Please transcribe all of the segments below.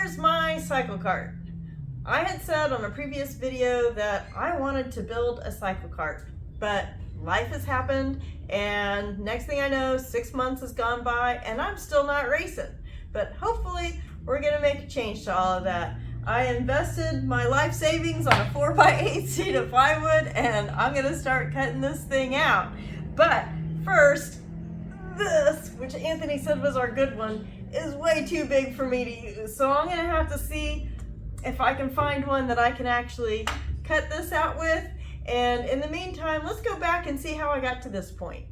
here's my cycle cart. I had said on a previous video that I wanted to build a cycle cart, but life has happened and next thing I know, 6 months has gone by and I'm still not racing. But hopefully we're gonna make a change to all of that. I invested my life savings on a 4x8 sheet of plywood and I'm gonna start cutting this thing out. But first, this, which Anthony said was our good one, is way too big for me to use. So I'm gonna have to see if I can find one that I can actually cut this out with. And in the meantime, let's go back and see how I got to this point.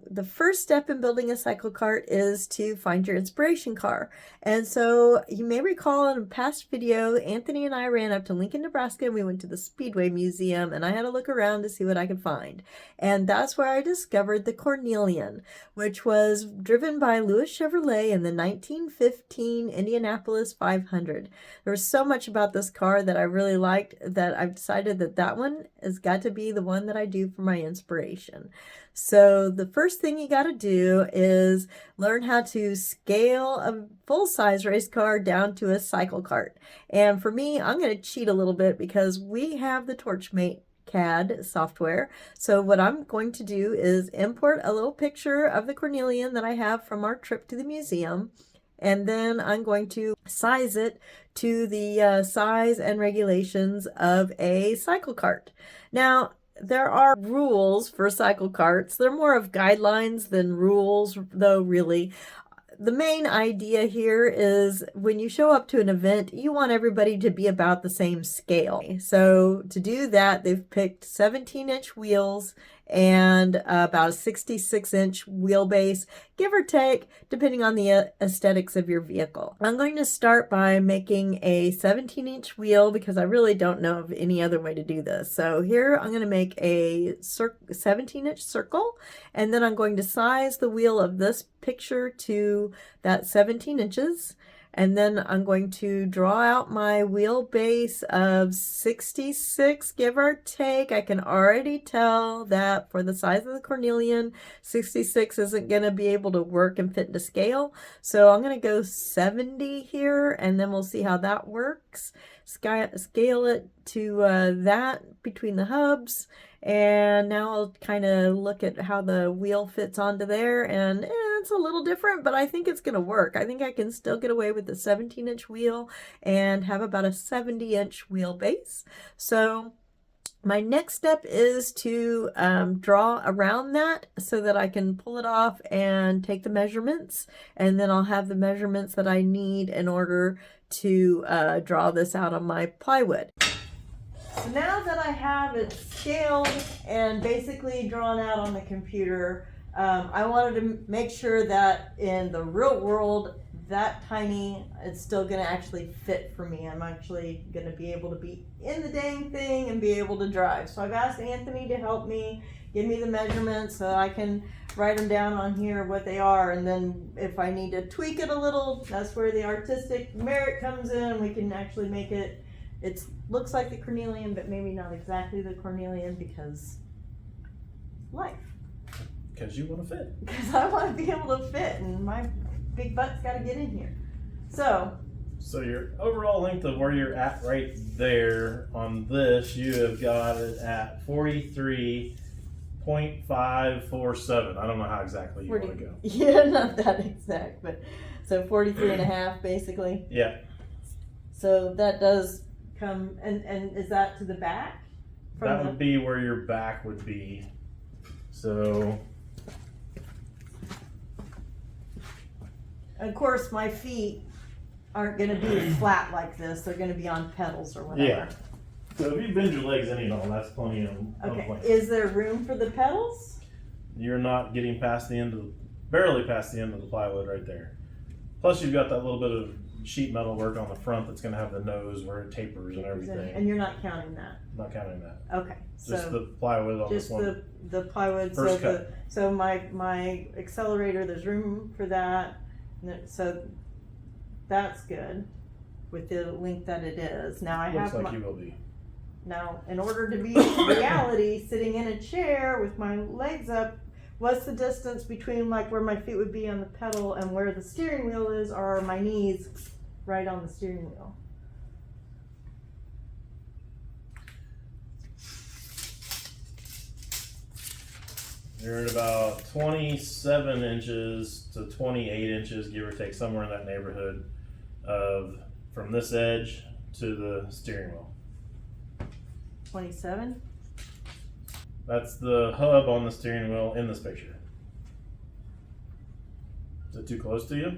The first step in building a cycle cart is to find your inspiration car. And so you may recall in a past video, Anthony and I ran up to Lincoln, Nebraska, and we went to the Speedway Museum, and I had to look around to see what I could find. And that's where I discovered the Cornelian, which was driven by Louis Chevrolet in the 1915 Indianapolis 500. There was so much about this car that I really liked that I've decided that that one has got to be the one that I do for my inspiration. So the first thing you got to do is learn how to scale a full-size race car down to a cycle cart. And for me, I'm going to cheat a little bit because we have the Torchmate CAD software. So what I'm going to do is import a little picture of the Cornelian that I have from our trip to the museum. And then I'm going to size it to the size and regulations of a cycle cart. Now, there are rules for cycle carts. They're more of guidelines than rules, though, really. The main idea here is when you show up to an event, you want everybody to be about the same scale. So to do that, they've picked 17-inch wheels and about a 66-inch wheelbase, give or take, depending on the aesthetics of your vehicle. I'm going to start by making a 17-inch wheel because I really don't know of any other way to do this. So here I'm going to make a 17-inch circle, and then I'm going to size the wheel of this picture to that 17 inches. And then I'm going to draw out my wheelbase of 66, give or take. I can already tell that for the size of the Cornelian, 66 isn't going to be able to work and fit into scale. So I'm going to go 70 here, and then we'll see how that works. Scale it to that between the hubs. And now I'll kind of look at how the wheel fits onto there, and it's a little different, but I think it's going to work. I think I can still get away with the 17-inch wheel and have about a 70-inch wheelbase. So my next step is to draw around that so that I can pull it off and take the measurements, and then I'll have the measurements that I need in order to draw this out on my plywood. So now that I have it scaled and basically drawn out on the computer, I wanted to make sure that in the real world, that tiny, it's still going to actually fit for me. I'm actually going to be able to be in the dang thing and be able to drive. So I've asked Anthony to help me, give me the measurements so I can write them down on here what they are. And then if I need to tweak it a little, that's where the artistic merit comes in. We can actually make it. It looks like the Cornelian, but maybe not exactly the Cornelian because life. Because you want to fit. Because I want to be able to fit, and my big butt's got to get in here. So your overall length of where you're at right there on this, you have got it at 43.547. I don't know how exactly you want to go. Yeah, not that exact, but so 43 and a half basically. Yeah. So that does come, and is that to the back? That would be where your back would be. So, of course, my feet aren't going to be flat like this. They're going to be on pedals or whatever. Yeah. So if you bend your legs any at all, that's plenty of Okay. length. Is there room for the pedals? You're not getting past the end of barely past the end of the plywood right there. Plus, you've got that little bit of sheet metal work on the front that's going to have the nose where it tapers and everything. And you're not counting that? Not counting that. Okay. Just the plywood on just this one. the plywood. First so cut. So my accelerator, there's room for that. So that's good with the length that it is. Now I Looks have like you will be. Now, in order to be reality, sitting in a chair with my legs up, what's the distance between like where my feet would be on the pedal and where the steering wheel is, or my knees right on the steering wheel. You're at about 27 inches to 28 inches, give or take, somewhere in that neighborhood of from this edge to the steering wheel. 27? That's the hub on the steering wheel in this picture. Is it too close to you?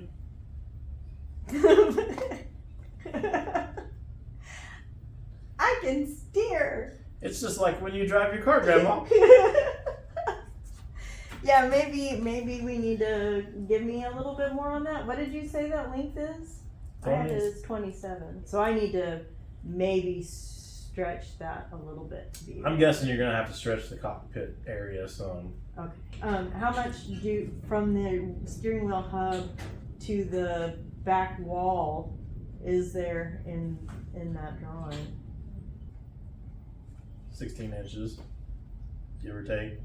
I can steer. It's just like when you drive your car, Grandma. Yeah, maybe we need to give me a little bit more on that. What did you say that length is? I had it as 27. So I need to maybe stretch that a little bit to be. I'm guessing you're gonna have to stretch the cockpit area some. Okay. How much from the steering wheel hub to the back wall is there in that drawing? 16 inches, give or take.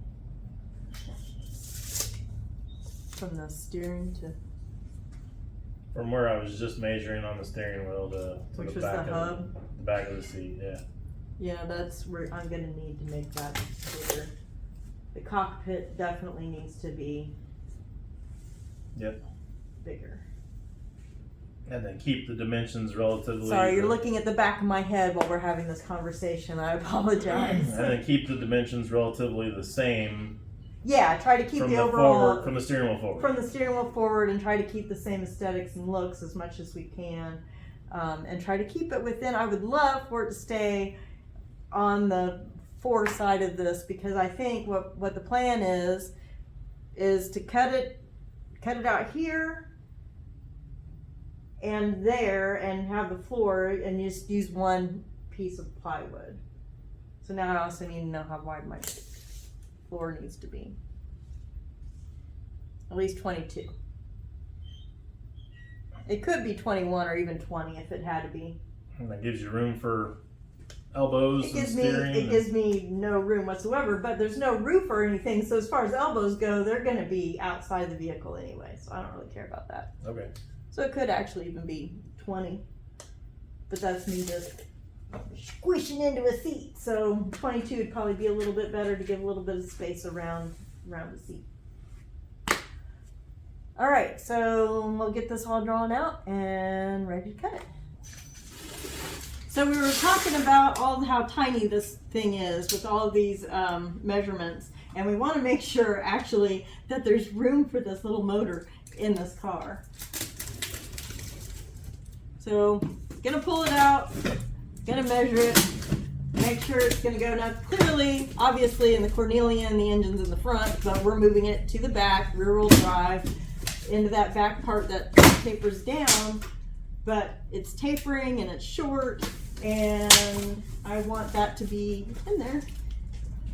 From the steering to. From where I was just measuring on the steering wheel to Which the was back the of hub? the back of the seat. Yeah. Yeah, that's where I'm gonna need to make that bigger. The cockpit definitely needs to be. Yep. Bigger. And then keep the dimensions relatively. Sorry, you're looking at the back of my head while we're having this conversation. I apologize. And then keep the dimensions relatively the same. Yeah, try to keep from the the overall forward, from the steering wheel forward. from the steering wheel forward, and try to keep the same aesthetics and looks as much as we can, and try to keep it within. I would love for it to stay on the fore side of this, because I think what the plan is to cut it out here and there, and have the floor, and just use one piece of plywood. So now I also need to know how wide my floor needs to be. At least 22. It could be 21 or even 20 if it had to be. And that gives you room for elbows and steering. It gives me no room whatsoever, but there's no roof or anything, so as far as elbows go, they're going to be outside the vehicle anyway, so I don't really care about that. Okay. So it could actually even be 20, but that's me just squishing into a seat. So 22 would probably be a little bit better to give a little bit of space around the seat. All right, so we'll get this all drawn out and ready to cut it. So we were talking about how tiny this thing is with all of these measurements, and we want to make sure actually that there's room for this little motor in this car. So, gonna pull it out, gonna measure it, make sure it's gonna go. Now clearly, obviously in the Cornelian, the engine's in the front, but we're moving it to the back, rear wheel drive, into that back part that tapers down, but it's tapering and it's short, and I want that to be in there.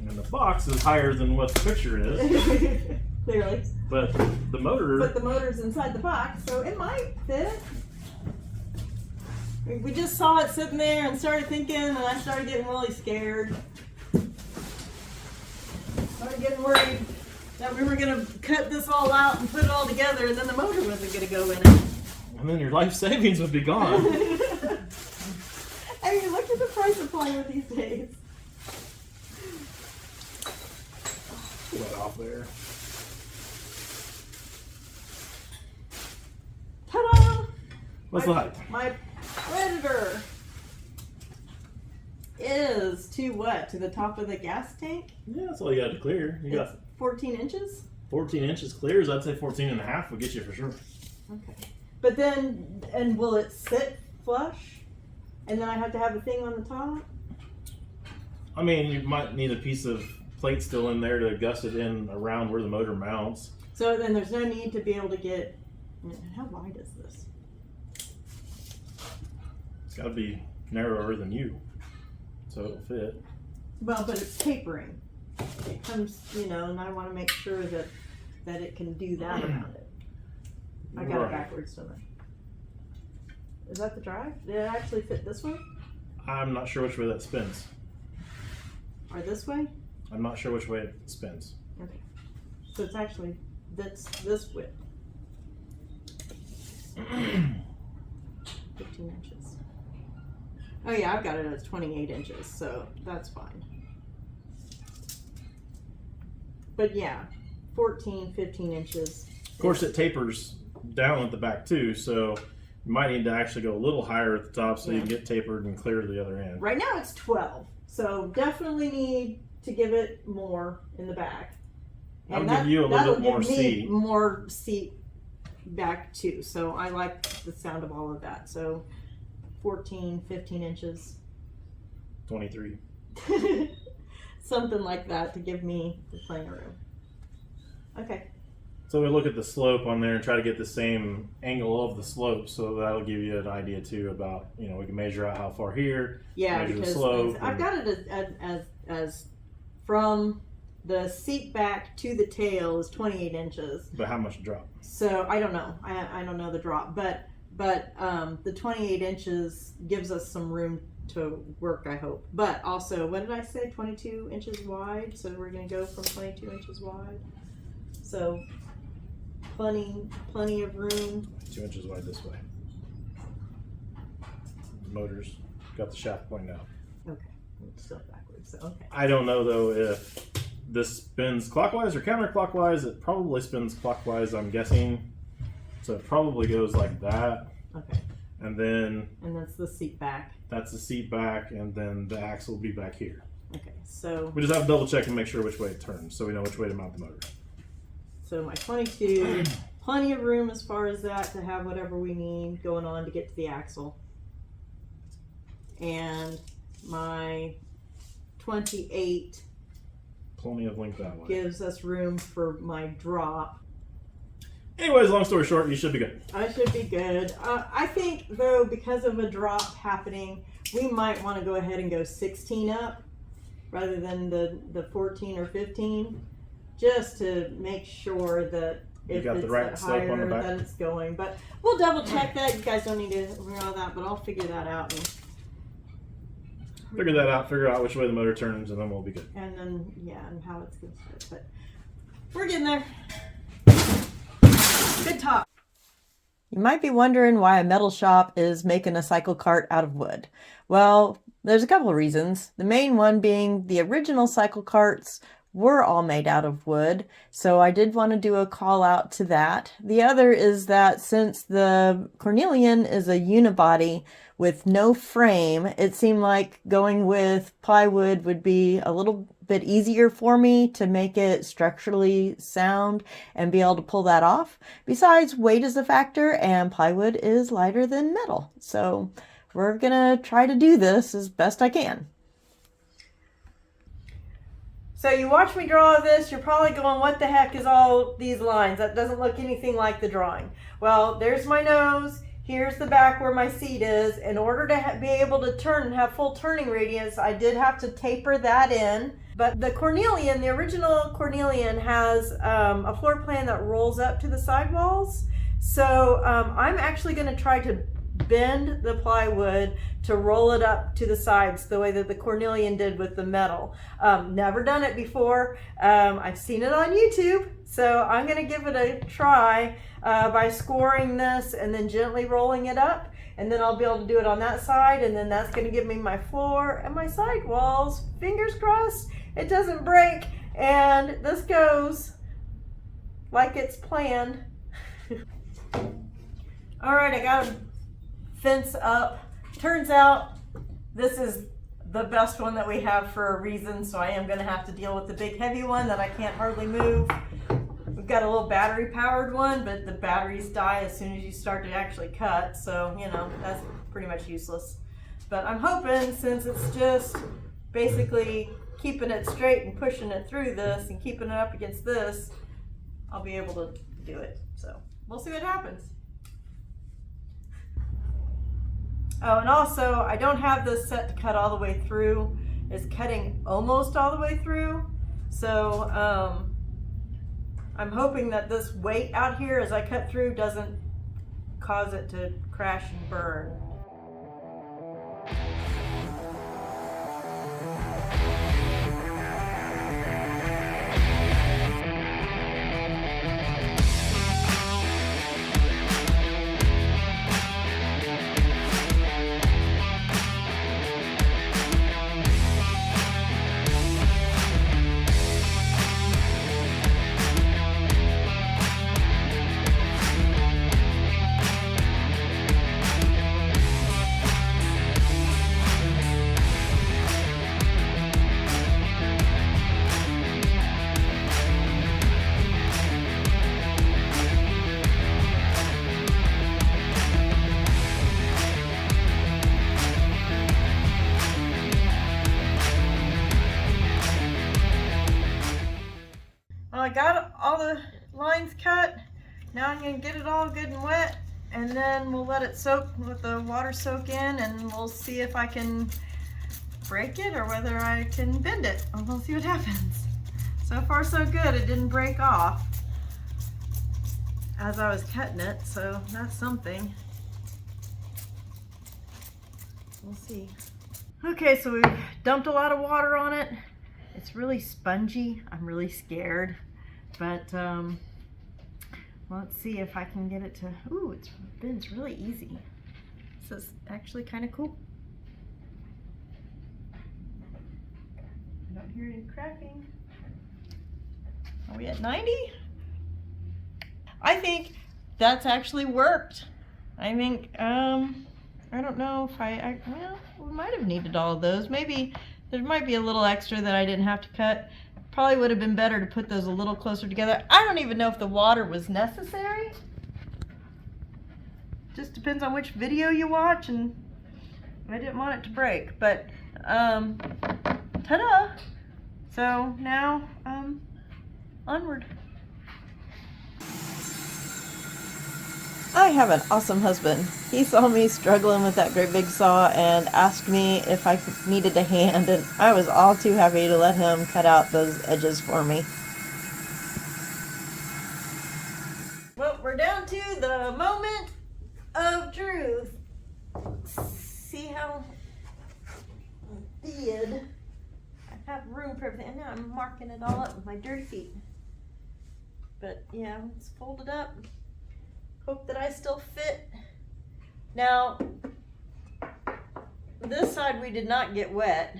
And the box is higher than what the picture is. Clearly. But the motor's inside the box, so it might fit. We just saw it sitting there and started thinking, and I started getting really scared. Started getting worried that we were going to cut this all out and put it all together, and then the motor wasn't going to go in it. And then your life savings would be gone. I mean, look at the price of plywood these days. Wet off there. Ta-da! What's the height? My Predator is to what? To the top of the gas tank? Yeah, that's all you got to clear. You got 14 inches? 14 inches clears. I'd say 14 and a half would get you for sure. Okay. But then, and will it sit flush? And then I have to have the thing on the top? I mean, you might need a piece of plate still in there to gust it in around where the motor mounts. So then there's no need to be able to get, how wide is this? It's got to be narrower than you, so it'll fit. Well, but it's tapering. It comes, and I want to make sure that it can do that around it. I got it backwards, don't I? Is that the drive? Did it actually fit this way? I'm not sure which way that spins. Or this way? I'm not sure which way it spins. Okay. So it's actually this width. 14 inches. Oh yeah, I've got it as 28 inches, so that's fine. But yeah, 14, 15 inches. Of course, it tapers down at the back too, so you might need to actually go a little higher at the top so you can get tapered and clear to the other end. Right now it's 12, so definitely need to give it more in the back. And that'll give you a little bit more seat. More seat back too, so I like the sound of all of that. So 14, 15 inches. 23. Something like that to give me the playing room. Okay. So we look at the slope on there and try to get the same angle of the slope, so that'll give you an idea too about, you know, we can measure out how far here. Yeah, measure because the slope I've got it as from the seat back to the tail is 28 inches. But how much drop? So I don't know. I don't know the drop, but the 28 inches gives us some room to work, I hope. But also, what did I say? 22 inches wide. So we're going to go from 22 inches wide. So plenty of room. 2 inches wide this way. The motor's got the shaft pointing out. Okay, it's still backwards. So okay. I don't know though if this spins clockwise or counterclockwise. It probably spins clockwise, I'm guessing. So it probably goes like that. Okay. And that's the seat back. That's the seat back, and then the axle will be back here. Okay, so we just have to double check and make sure which way it turns, so we know which way to mount the motor. So my 22, plenty of room as far as that to have whatever we need going on to get to the axle. And my 28 plenty of length that way. Gives us room for my drop. Anyways, long story short, you should be good. I should be good. I think, though, because of a drop happening, we might want to go ahead and go 16 up rather than the 14 or 15, just to make sure that if got it's the right that slope higher, on the back. that it's going. But we'll double check that. You guys don't need to know that, but I'll figure that out. Figure that out, figure out which way the motor turns, and then we'll be good. And then, yeah, and how it's going to fit. But we're getting there. Good talk. You might be wondering why a metal shop is making a cycle cart out of wood. Well, there's a couple of reasons. The main one being the original cycle carts were all made out of wood, so I did want to do a call out to that. The other is that since the Cornelian is a unibody with no frame, it seemed like going with plywood would be a little bit easier for me to make it structurally sound and be able to pull that off. Besides, weight is a factor and plywood is lighter than metal. So we're gonna try to do this as best I can. So you watch me draw this, you're probably going, what the heck is all these lines? That doesn't look anything like the drawing. Well, there's my nose. Here's the back where my seat is. In order to be able to turn and have full turning radius, I did have to taper that in. But the Cornelian, the original Cornelian, has a floor plan that rolls up to the sidewalls. So I'm actually going to try to bend the plywood to roll it up to the sides the way that the Cornelian did with the metal. Never done it before. I've seen it on YouTube, so I'm going to give it a try by scoring this and then gently rolling it up, and then I'll be able to do it on that side, and then that's going to give me my floor and my side walls. Fingers crossed it doesn't break, and this goes like it's planned. All right, I got a fence up. Turns out this is the best one that we have for a reason, so I am going to have to deal with the big heavy one that I can't hardly move. We've got a little battery powered one, but the batteries die as soon as you start to actually cut, so you know, that's pretty much useless. But I'm hoping, since it's just basically keeping it straight and pushing it through this and keeping it up against this, I'll be able to do it. So we'll see what happens. Oh, and also, I don't have this set to cut all the way through. It's cutting almost all the way through. So I'm hoping that this weight out here as I cut through doesn't cause it to crash and burn. I got all the lines cut. Now I'm gonna get it all good and wet, and then we'll let it soak, let the water soak in, and we'll see if I can break it or whether I can bend it, and we'll see what happens. So far so good, it didn't break off as I was cutting it, so that's something. We'll see. Okay, so we've dumped a lot of water on it. It's really spongy. I'm really scared, but let's see if I can get it to, ooh, it bends really easy. This is actually kind of cool. I don't hear any cracking. Are we at 90? I think that's actually worked. I think, I don't know if well, we might have needed all of those. Maybe there might be a little extra that I didn't have to cut. Probably would have been better to put those a little closer together. I don't even know if the water was necessary. Just depends on which video you watch, and I didn't want it to break, but ta-da! So now, onward. I have an awesome husband. He saw me struggling with that great big saw and asked me if I needed a hand, and I was all too happy to let him cut out those edges for me. Well, we're down to the moment of truth. See how I did. I have room for everything. Now I'm marking it all up with my dirty feet. But yeah, it's folded up. Hope that I still fit. Now, this side we did not get wet.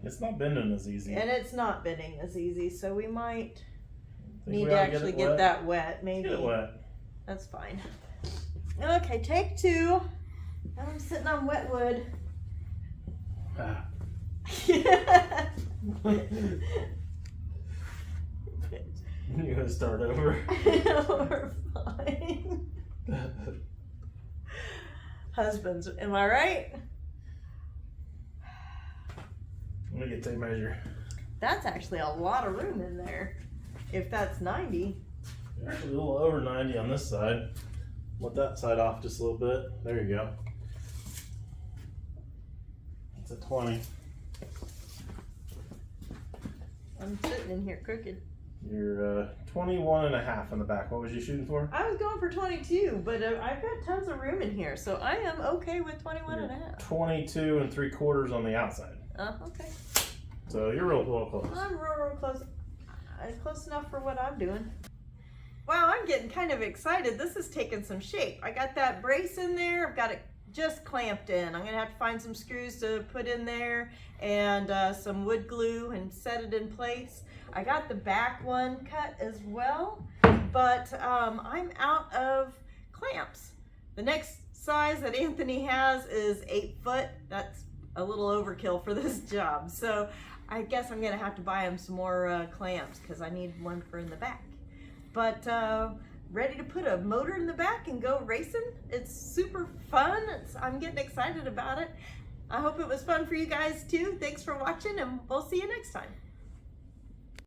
It's not bending as easy. And it's not bending as easy, so we might need to actually get that wet. Maybe. Get it wet. That's fine. Okay, take two. I'm sitting on wet wood. Ah. You gotta start over. We're fine. Husbands, am I right? Let me get tape measure. That's actually a lot of room in there. If that's 90. Actually a little over 90 on this side. Let that side off just a little bit. There you go. It's a 20. I'm sitting in here crooked. You're 21 and a half in the back. What was you shooting for? I was going for 22, but I've got tons of room in here, so I am okay with 21 and a half. 22 and 3/4 on the outside. Okay. So you're real close. I'm real close. Close enough for what I'm doing. Wow, I'm getting kind of excited. This is taking some shape. I got that brace in there. I've got it just clamped in. I'm gonna have to find some screws to put in there and some wood glue and set it in place. I got the back one cut as well, but I'm out of clamps. The next size that Anthony has is 8 foot. That's a little overkill for this job. So I guess I'm gonna have to buy him some more clamps because I need one for in the back. But ready to put a motor in the back and go racing. It's super fun. I'm getting excited about it. I hope it was fun for you guys too. Thanks for watching, and we'll see you next time.